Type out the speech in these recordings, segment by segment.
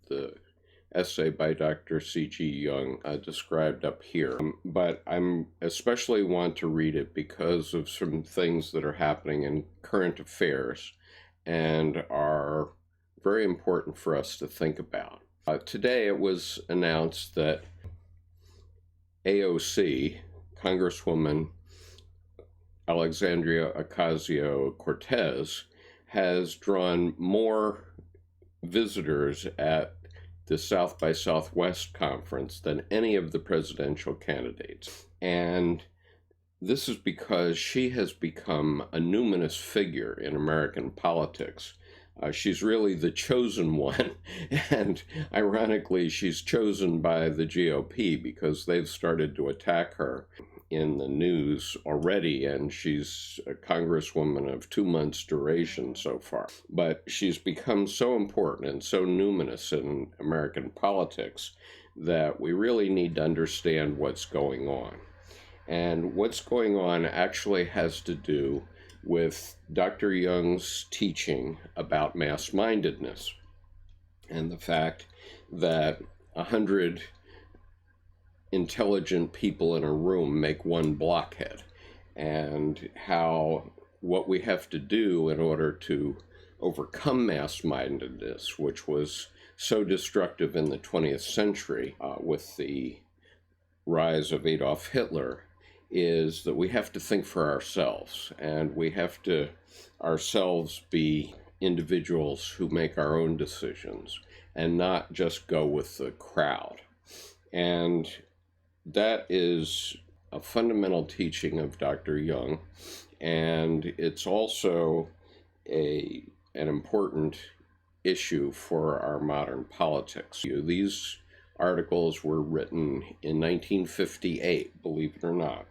the essay by Dr. C.G. Jung described up here. But I'm especially want to read it because of some things that are happening in current affairs and are very important for us to think about. Today it was announced that AOC, Congresswoman Alexandria Ocasio-Cortez, has drawn more visitors at the South by Southwest conference than any of the presidential candidates. And this is because she has become a numinous figure in American politics. She's really the chosen one, and ironically, she's chosen by the GOP because they've started to attack her in the news already, and she's a congresswoman of 2 months' duration so far. But she's become so important and so numinous in American politics that we really need to understand what's going on. And what's going on actually has to do with Dr. Jung's teaching about mass-mindedness and the fact that 100 intelligent people in a room make one blockhead, and how what we have to do in order to overcome mass-mindedness, which was so destructive in the 20th century with the rise of Adolf Hitler, is that we have to think for ourselves, and we have to ourselves be individuals who make our own decisions and not just go with the crowd. And that is a fundamental teaching of Dr. Jung, and it's also an important issue for our modern politics. These articles were written in 1958, believe it or not.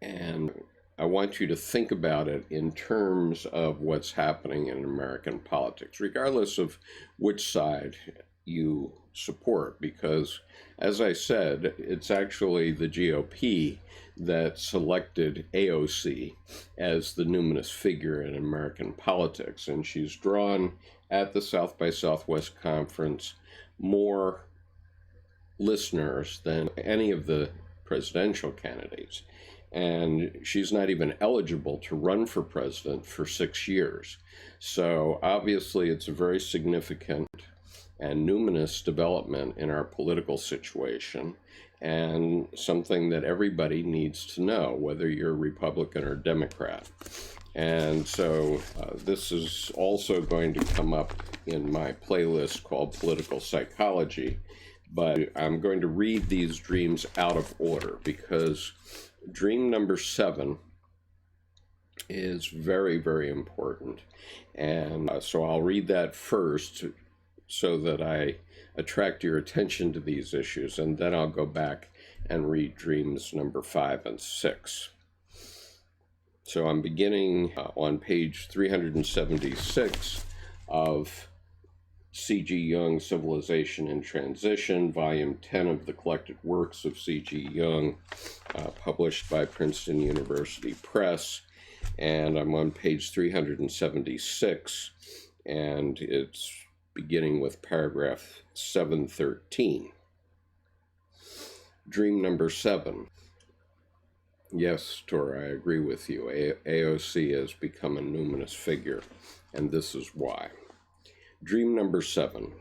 And I want you to think about it in terms of what's happening in American politics, regardless of which side you support, because, as I said, it's actually the GOP that selected AOC as the numinous figure in American politics, and she's drawn at the South by Southwest conference more listeners than any of the presidential candidates. And she's not even eligible to run for president for 6 years. So obviously it's a very significant and numinous development in our political situation, and something that everybody needs to know, whether you're Republican or Democrat. And so this is also going to come up in my playlist called Political Psychology, but I'm going to read these dreams out of order because dream number 7 is very, very important. And so I'll read that first so that I attract your attention to these issues, and then I'll go back and read dreams number 5 and 6. So I'm beginning on page 376 of C.G. Jung, Civilization in Transition, Volume 10 of the Collected Works of C.G. Jung, published by Princeton University Press. And I'm on page 376, and it's beginning with paragraph 713. Dream number 7. Yes, Tor, I agree with you. AOC has become a numinous figure, and this is why. Dream number 7.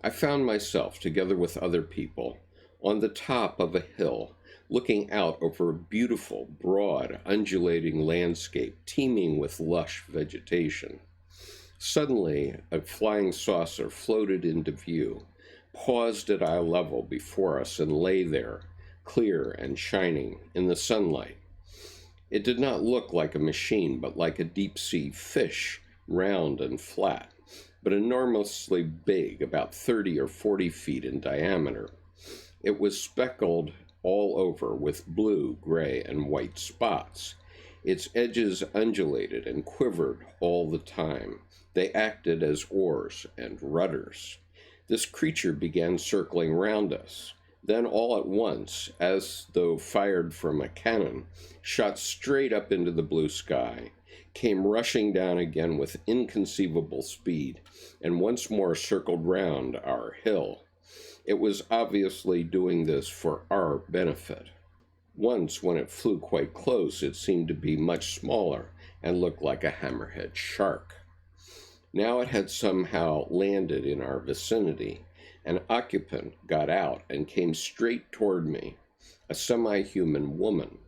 I found myself, together with other people, on the top of a hill, looking out over a beautiful, broad, undulating landscape teeming with lush vegetation. Suddenly, a flying saucer floated into view, paused at eye level before us, and lay there, clear and shining, in the sunlight. It did not look like a machine, but like a deep-sea fish, round and flat, but enormously big, about 30 or 40 feet in diameter. It was speckled all over with blue, gray, and white spots. Its edges undulated and quivered all the time. They acted as oars and rudders. This creature began circling round us. Then all at once, as though fired from a cannon, shot straight up into the blue sky, came rushing down again with inconceivable speed, and once more circled round our hill. It was obviously doing this for our benefit. Once, when it flew quite close, it seemed to be much smaller and looked like a hammerhead shark. Now it had somehow landed in our vicinity. An occupant got out and came straight toward me, a semi-human woman.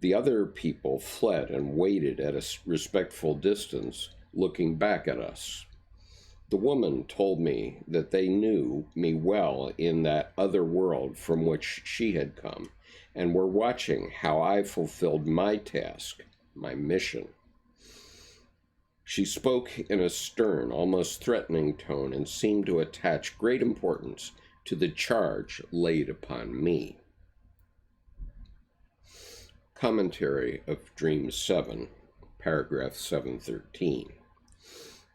The other people fled and waited at a respectful distance, looking back at us. The woman told me that they knew me well in that other world from which she had come, and were watching how I fulfilled my task, my mission. She spoke in a stern, almost threatening tone, and seemed to attach great importance to the charge laid upon me. Commentary of Dream 7, paragraph 713.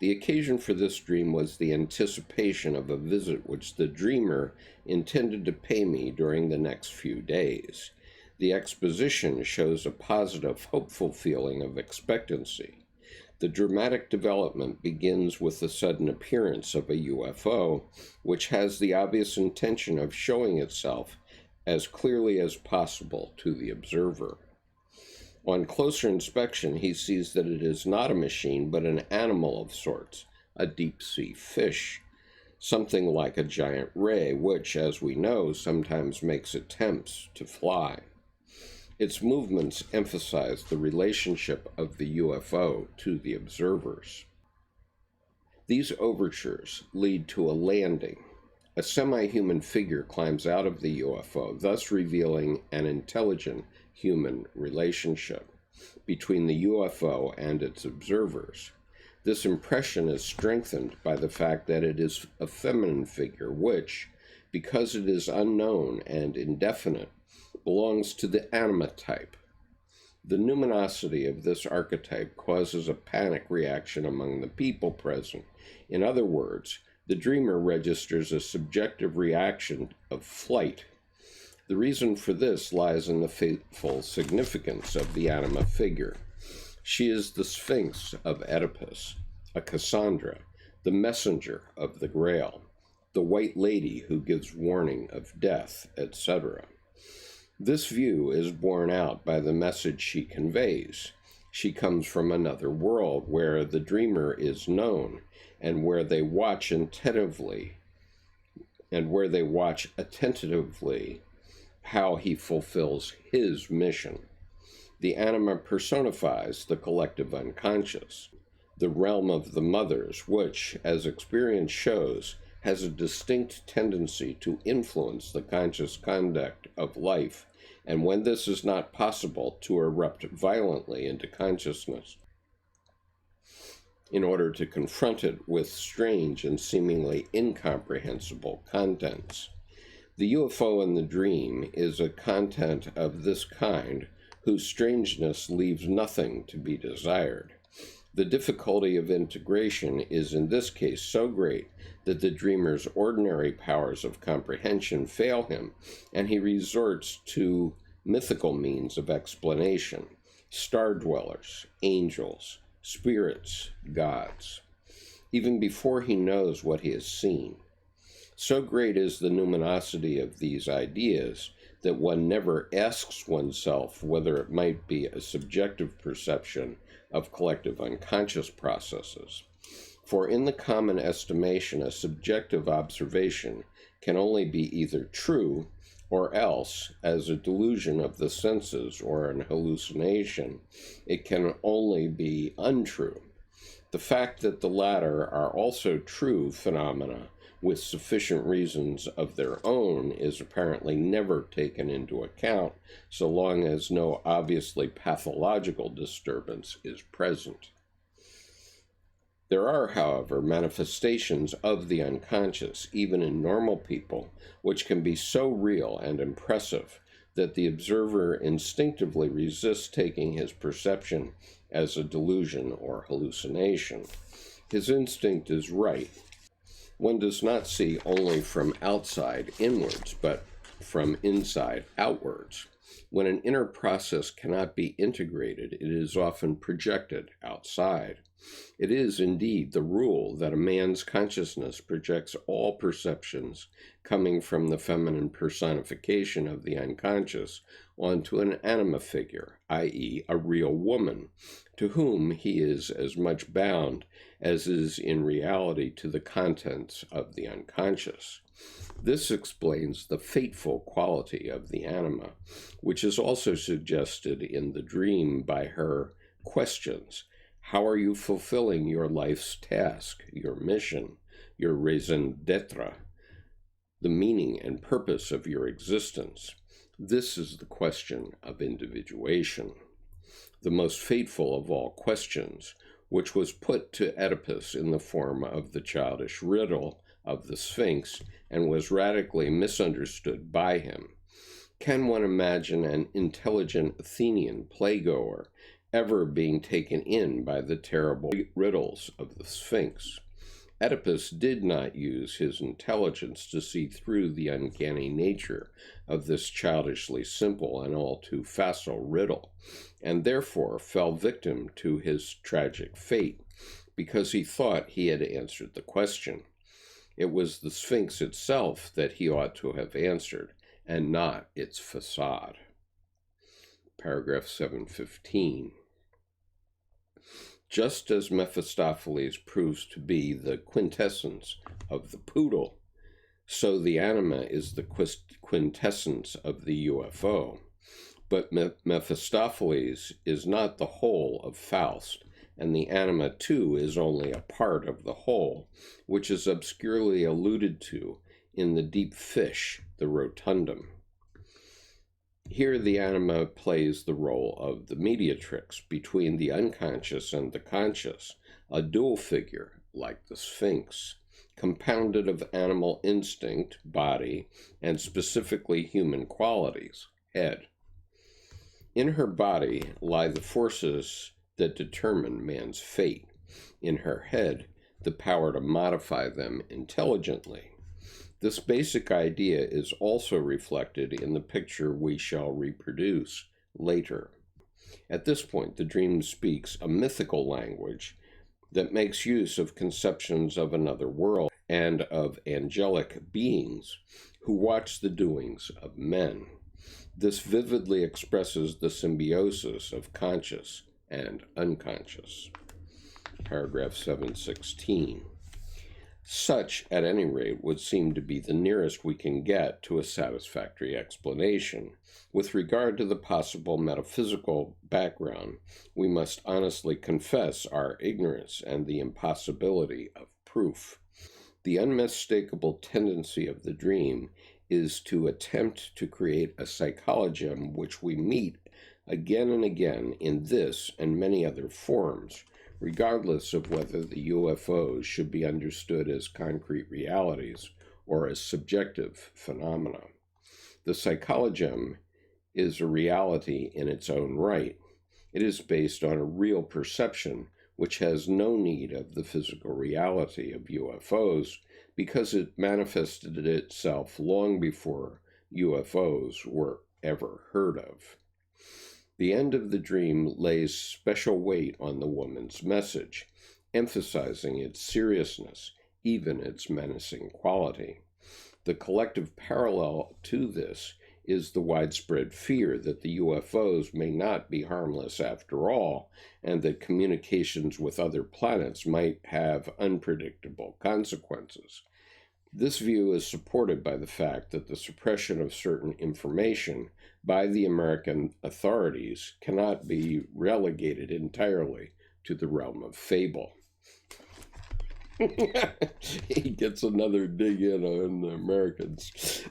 The occasion for this dream was the anticipation of a visit which the dreamer intended to pay me during the next few days. The exposition shows a positive, hopeful feeling of expectancy. The dramatic development begins with the sudden appearance of a UFO, which has the obvious intention of showing itself as clearly as possible to the observer. On closer inspection, he sees that it is not a machine, but an animal of sorts, a deep-sea fish, something like a giant ray, which, as we know, sometimes makes attempts to fly. Its movements emphasize the relationship of the UFO to the observers. These overtures lead to a landing. A semi-human figure climbs out of the UFO, thus revealing an intelligent human relationship between the UFO and its observers. This impression is strengthened by the fact that it is a feminine figure which, because it is unknown and indefinite, belongs to the Anima type. The numinosity of this archetype causes a panic reaction among the people present. In other words, the dreamer registers a subjective reaction of flight. The reason for this lies in the fateful significance of the Anima figure. She is the Sphinx of Oedipus, a Cassandra, the messenger of the Grail, the white lady who gives warning of death, etc. This view is borne out by the message she conveys. She comes from another world where the dreamer is known and where they watch attentively how he fulfills his mission. The Anima personifies the collective unconscious, the realm of the mothers, which, as experience shows, has a distinct tendency to influence the conscious conduct of life, and when this is not possible, to erupt violently into consciousness in order to confront it with strange and seemingly incomprehensible contents. The UFO in the dream is a content of this kind whose strangeness leaves nothing to be desired. The difficulty of integration is in this case so great that the dreamer's ordinary powers of comprehension fail him, and he resorts to mythical means of explanation: star dwellers, angels, spirits, gods, even before he knows what he has seen. So great is the numinosity of these ideas that one never asks oneself whether it might be a subjective perception of collective unconscious processes. For in the common estimation, a subjective observation can only be either true or else, as a delusion of the senses or an hallucination, it can only be untrue. The fact that the latter are also true phenomena with sufficient reasons of their own is apparently never taken into account so long as no obviously pathological disturbance is present. There are, however, manifestations of the unconscious, even in normal people, which can be so real and impressive that the observer instinctively resists taking his perception as a delusion or hallucination. His instinct is right. One does not see only from outside inwards, but from inside outwards. When an inner process cannot be integrated, it is often projected outside. It is indeed the rule that a man's consciousness projects all perceptions coming from the feminine personification of the unconscious onto an anima figure, i.e., a real woman, to whom he is as much bound as is in reality to the contents of the unconscious. This explains the fateful quality of the anima, which is also suggested in the dream by her questions. How are you fulfilling your life's task, your mission, your raison d'etre, the meaning and purpose of your existence? This is the question of individuation, the most fateful of all questions, which was put to Oedipus in the form of the childish riddle of the Sphinx and was radically misunderstood by him. Can one imagine an intelligent Athenian playgoer ever being taken in by the terrible riddles of the Sphinx? Oedipus did not use his intelligence to see through the uncanny nature of this childishly simple and all too facile riddle, and therefore fell victim to his tragic fate, because he thought he had answered the question. It was the Sphinx itself that he ought to have answered, and not its facade. Paragraph 715. Just as Mephistopheles proves to be the quintessence of the poodle, so the anima is the quintessence of the UFO. But Mephistopheles is not the whole of Faust, and the anima, too, is only a part of the whole, which is obscurely alluded to in the deep fish, the rotundum. Here the anima plays the role of the mediatrix between the unconscious and the conscious, a dual figure, like the Sphinx, compounded of animal instinct, body, and specifically human qualities, head. In her body lie the forces that determine man's fate. In her head, the power to modify them intelligently. This basic idea is also reflected in the picture we shall reproduce later. At this point, the dream speaks a mythical language that makes use of conceptions of another world and of angelic beings who watch the doings of men. This vividly expresses the symbiosis of conscious and unconscious. Paragraph 716. Such, at any rate, would seem to be the nearest we can get to a satisfactory explanation. With regard to the possible metaphysical background, we must honestly confess our ignorance and the impossibility of proof. The unmistakable tendency of the dream is to attempt to create a psychologism which we meet again and again in this and many other forms, regardless of whether the UFOs should be understood as concrete realities or as subjective phenomena. The psychologism is a reality in its own right. It is based on a real perception which has no need of the physical reality of UFOs because it manifested itself long before UFOs were ever heard of. The end of the dream lays special weight on the woman's message, emphasizing its seriousness, even its menacing quality. The collective parallel to this is the widespread fear that the UFOs may not be harmless after all, and that communications with other planets might have unpredictable consequences. This view is supported by the fact that the suppression of certain information by the American authorities cannot be relegated entirely to the realm of fable. He gets another dig in on the Americans.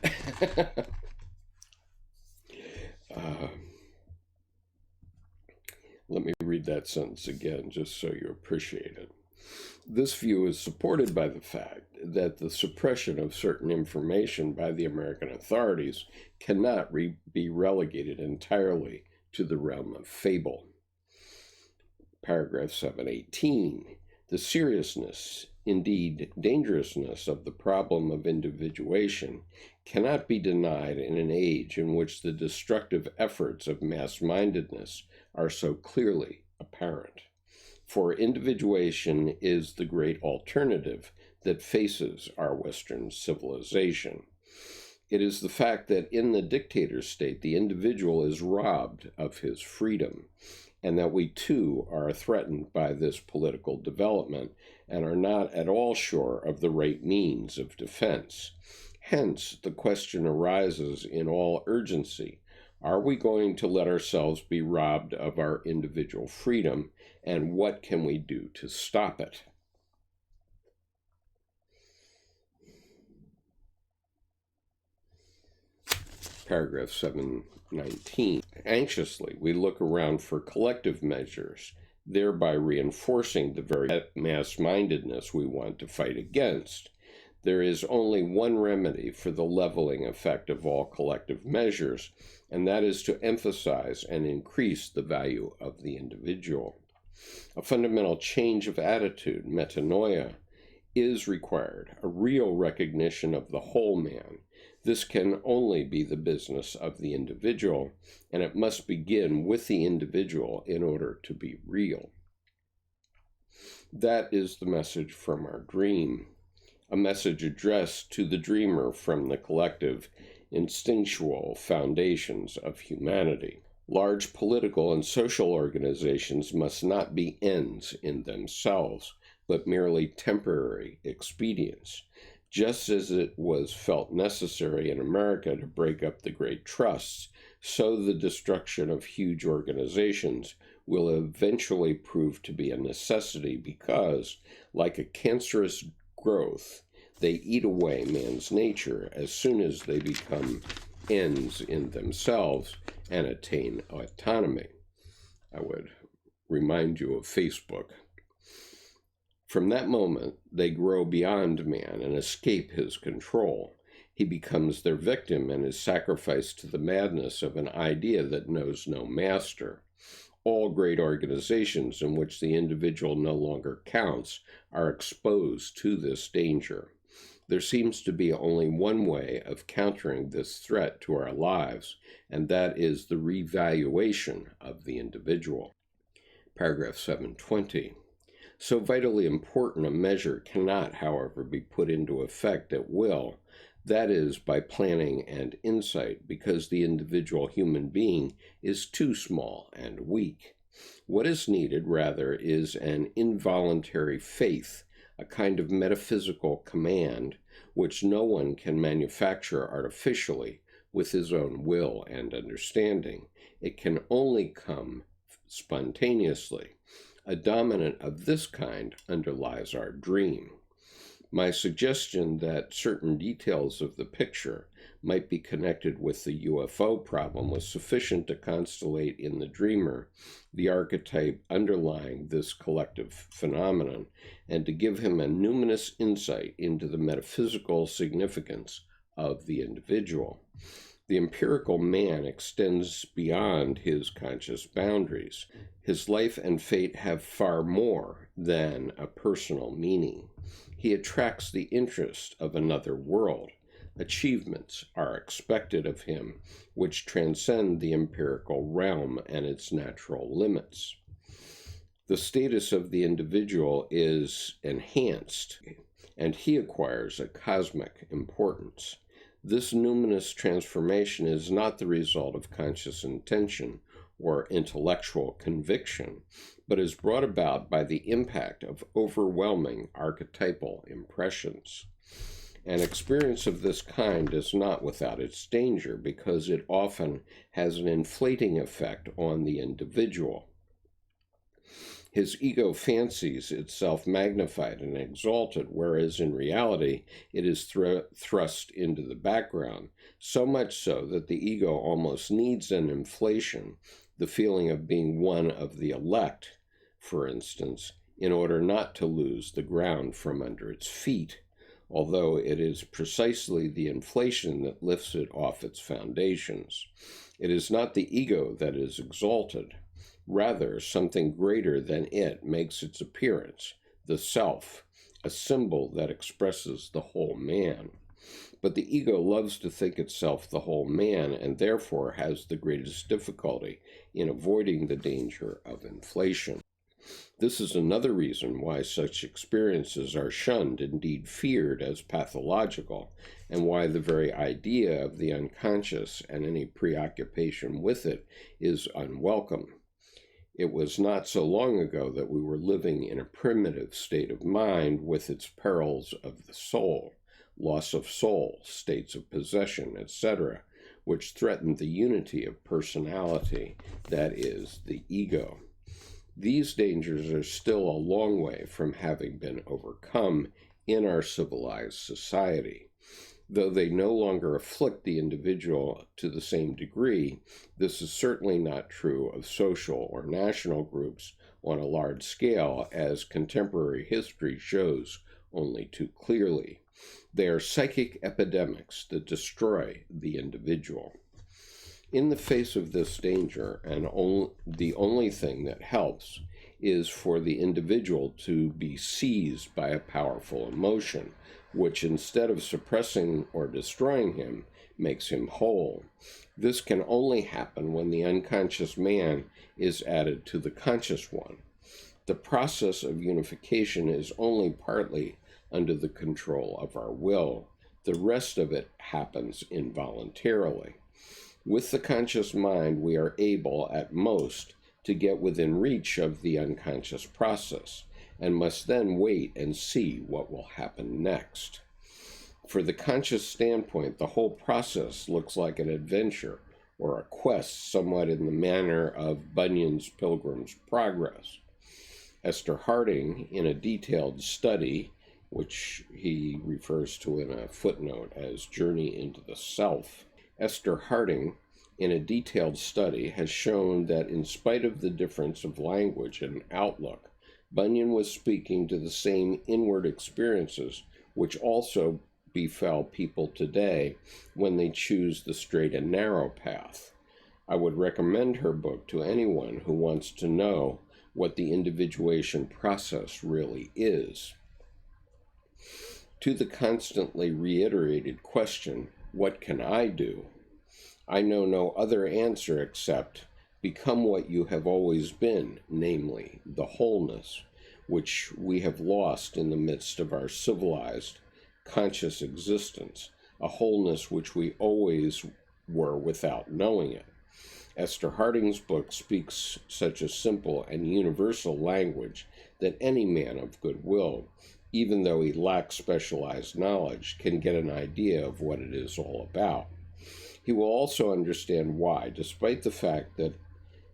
Let me read that sentence again, just so you appreciate it. This view is supported by the fact that the suppression of certain information by the American authorities cannot be relegated entirely to the realm of fable. Paragraph 718. The seriousness, indeed dangerousness, of the problem of individuation cannot be denied in an age in which the destructive efforts of mass-mindedness are so clearly apparent. For individuation is the great alternative that faces our Western civilization. It is the fact that in the dictator state, the individual is robbed of his freedom, and that we too are threatened by this political development and are not at all sure of the right means of defense. Hence, the question arises in all urgency: are we going to let ourselves be robbed of our individual freedom, and what can we do to stop it? Paragraph 719. Anxiously, we look around for collective measures, thereby reinforcing the very mass-mindedness we want to fight against. There is only one remedy for the leveling effect of all collective measures, and that is to emphasize and increase the value of the individual. A fundamental change of attitude, metanoia, is required, a real recognition of the whole man. This can only be the business of the individual, and it must begin with the individual in order to be real. That is the message from our dream, a message addressed to the dreamer from the collective, instinctual foundations of humanity. Large political and social organizations must not be ends in themselves, but merely temporary expedients. Just as it was felt necessary in America to break up the great trusts, so the destruction of huge organizations will eventually prove to be a necessity because, like a cancerous growth, they eat away man's nature as soon as they become ends in themselves and attain autonomy. I would remind you of Facebook. From that moment, they grow beyond man and escape his control. He becomes their victim and is sacrificed to the madness of an idea that knows no master. All great organizations in which the individual no longer counts are exposed to this danger. There seems to be only one way of countering this threat to our lives, and that is the revaluation of the individual. Paragraph 720. So vitally important a measure cannot, however, be put into effect at will, that is, by planning and insight, because the individual human being is too small and weak. What is needed, rather, is an involuntary faith, a kind of metaphysical command, which no one can manufacture artificially with his own will and understanding. It can only come spontaneously. A dominant of this kind underlies our dream. My suggestion that certain details of the picture might be connected with the UFO problem was sufficient to constellate in the dreamer the archetype underlying this collective phenomenon, and to give him a numinous insight into the metaphysical significance of the individual. The empirical man extends beyond his conscious boundaries. His life and fate have far more than a personal meaning. He attracts the interest of another world. Achievements are expected of him which transcend the empirical realm and its natural limits. The status of the individual is enhanced, and he acquires a cosmic importance. This numinous transformation is not the result of conscious intention or intellectual conviction, but is brought about by the impact of overwhelming archetypal impressions. An experience of this kind is not without its danger, because it often has an inflating effect on the individual. His ego fancies itself magnified and exalted, whereas in reality it is thrust into the background, so much so that the ego almost needs an inflation, the feeling of being one of the elect, for instance, in order not to lose the ground from under its feet, although it is precisely the inflation that lifts it off its foundations. It is not the ego that is exalted. Rather, something greater than it makes its appearance, the self, a symbol that expresses the whole man. But the ego loves to think itself the whole man, and therefore has the greatest difficulty in avoiding the danger of inflation. This is another reason why such experiences are shunned, indeed feared, as pathological, and why the very idea of the unconscious and any preoccupation with it is unwelcome. It was not so long ago that we were living in a primitive state of mind with its perils of the soul, loss of soul, states of possession, etc., which threatened the unity of personality, that is, the ego. These dangers are still a long way from having been overcome in our civilized society. Though they no longer afflict the individual to the same degree, this is certainly not true of social or national groups on a large scale, as contemporary history shows only too clearly. They are psychic epidemics that destroy the individual. In the face of this danger, the only thing that helps is for the individual to be seized by a powerful emotion, which instead of suppressing or destroying him, makes him whole. This can only happen when the unconscious man is added to the conscious one. The process of unification is only partly under the control of our will. The rest of it happens involuntarily. With the conscious mind, we are able, at most, to get within reach of the unconscious process, and must then wait and see what will happen next. For the conscious standpoint, the whole process looks like an adventure or a quest, somewhat in the manner of Bunyan's Pilgrim's Progress. Esther Harding, in a detailed study, which he refers to in a footnote as Journey into the Self, Esther Harding, in a detailed study, has shown that in spite of the difference of language and outlook, Bunyan was speaking to the same inward experiences which also befell people today when they choose the straight and narrow path. I would recommend her book to anyone who wants to know what the individuation process really is. To the constantly reiterated question, what can I do? I know no other answer except become what you have always been, namely the wholeness, which we have lost in the midst of our civilized, conscious existence, a wholeness which we always were without knowing it. Esther Harding's book speaks such a simple and universal language that any man of good will, even though he lacks specialized knowledge, can get an idea of what it is all about. He will also understand why, despite the fact that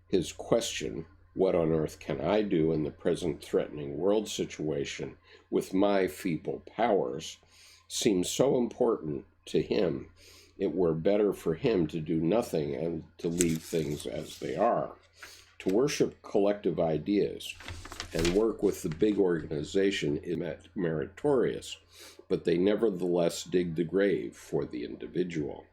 his question, what on earth can I do in the present threatening world situation with my feeble powers, seems so important to him, it were better for him to do nothing and to leave things as they are. To worship collective ideas and work with the big organization is meritorious, but they nevertheless dig the grave for the individual.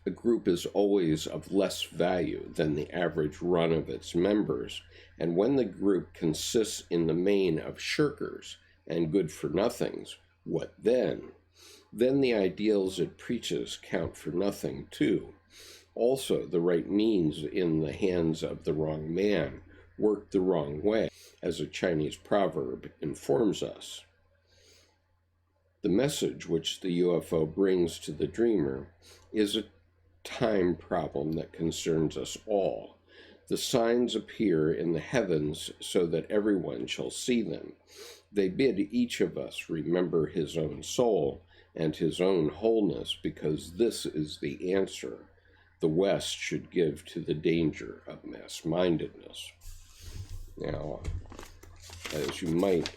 A group is always of less value than the average run of its members, and when the group consists in the main of shirkers and good-for-nothings, what then? Then the ideals it preaches count for nothing, too. Also, the right means in the hands of the wrong man work the wrong way, as a Chinese proverb informs us. The message which the UFO brings to the dreamer is a time problem that concerns us all. The signs appear in the heavens so that everyone shall see them. They bid each of us remember his own soul and his own wholeness, because this is the answer the West should give to the danger of mass-mindedness. Now, as you might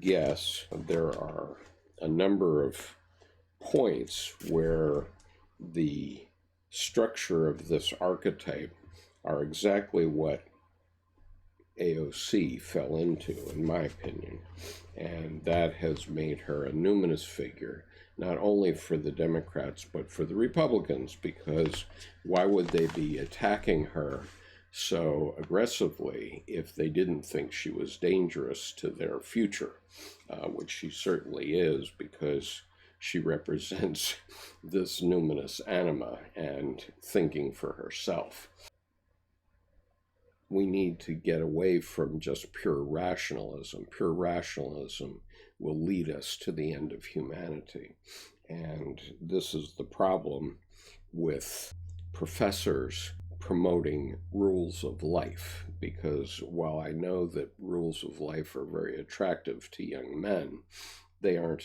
guess, there are a number of points where the structure of this archetype are exactly what AOC fell into, in my opinion, and that has made her a numinous figure, not only for the Democrats, but for the Republicans, because why would they be attacking her so aggressively if they didn't think she was dangerous to their future, which she certainly is, because she represents this numinous anima and thinking for herself. We need to get away from just pure rationalism. Pure rationalism will lead us to the end of humanity. And this is the problem with professors promoting rules of life, because while I know that rules of life are very attractive to young men, they aren't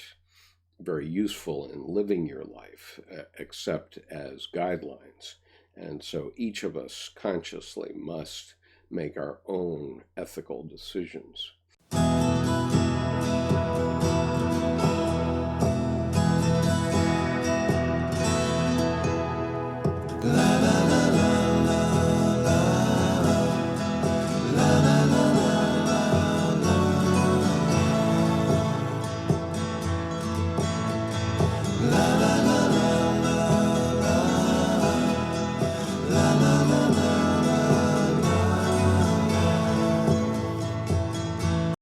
very useful in living your life except as guidelines. And so each of us consciously must make our own ethical decisions.